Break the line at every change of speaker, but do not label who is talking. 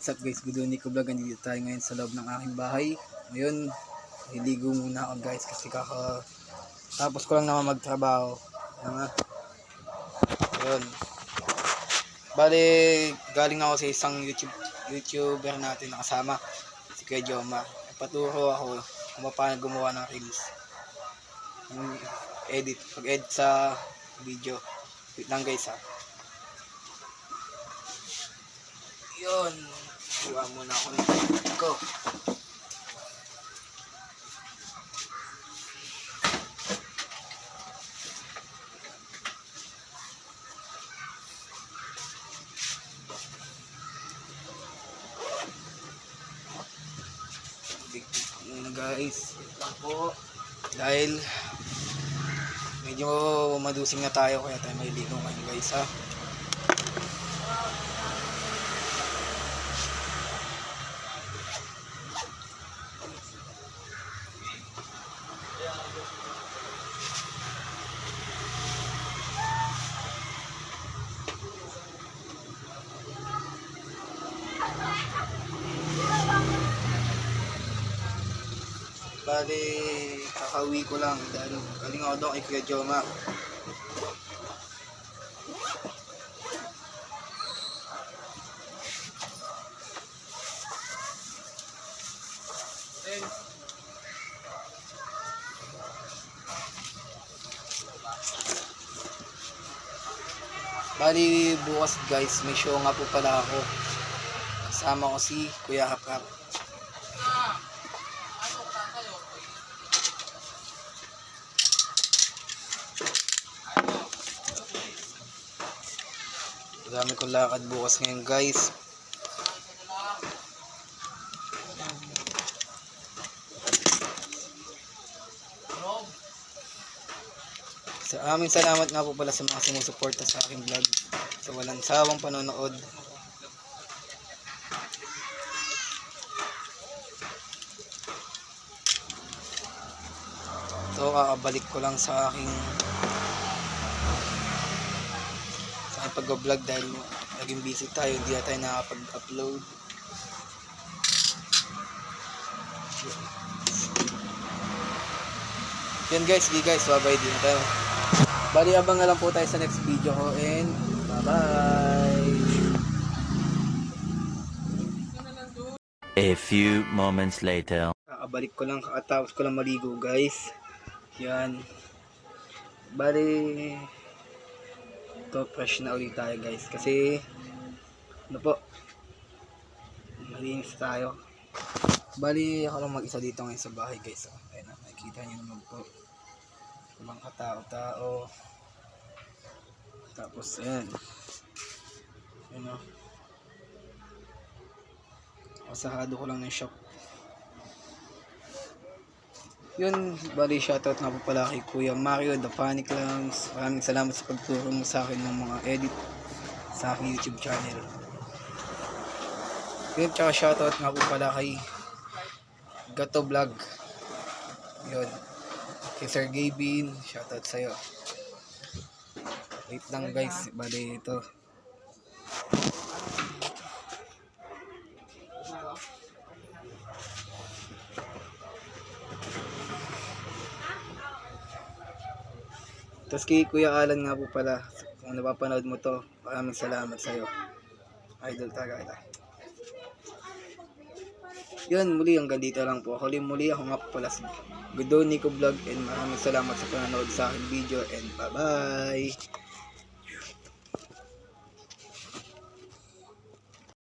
What's up guys, good Nico Vlog. Nandito tayo ngayon sa loob ng aking bahay. Ngayon, niligo muna ako guys kasi tapos ko lang naman magtrabaho. Ayun. Bale, galing ako sa isang YouTuber natin na kasama, si Kuya Joma. Paturo ako kung paano gumawa ng reels. Pag-edit sa video. Wait lang guys ha. Yun. Iwan muna ako ng ko. Muna guys. Wait lang po. Dahil medyo madusing na tayo kaya tayo maliligo ngayon guys ha. Bali, kakauwi ko lang dahil galing ako doon kay Kuya Joma. Bali, bukas guys, may show nga po pala ako. Kasama ko si Kuya Hap-Hap. Dami kong lakad bukas ngayon guys. Aming salamat nga po pala sa mga sumusuporta sa aking vlog, sa walang sawang panonood. So kakabalik ko lang sa aking pag-vlog dahil naging busy tayo, hindi na tayo nakapag-upload. Yan guys, bye-bye din tayo. Bali, abang na lang po tayo sa next video ko and bye-bye.
A few moments later.
Kakabalik ko lang, kakatapos ko lang maligo guys. Yan. Bali, ito fresh na ulit tayo guys kasi ano po, malinis tayo. Bali, ako lang mag-isa dito ngayon sa bahay guys. Ayun na, nakikita nyo naman po. Walang katao-tao. Tapos ayan. Ayan o. Kasahado ko lang ng shop. Yun, bali shoutout na po pala kay Kuya Mario, The Funny Clowns. Maraming salamat sa pagturo mo sa akin ng mga edit sa aking YouTube channel. Yun, tsaka shoutout nga po pala kay Gato Vlog. Yun. Kay Sir Gavin, shoutout sa'yo. Wait lang guys, bali ito. Tapos kay Kuya Alan nga po pala, kung napapanood mo to, maraming salamat sa'yo. Idol talaga kita. Yun, muli hanggang dito lang po. Muli ako nga po pala si Good Nico Vlog and maraming salamat sa panonood sa aking video and bye-bye!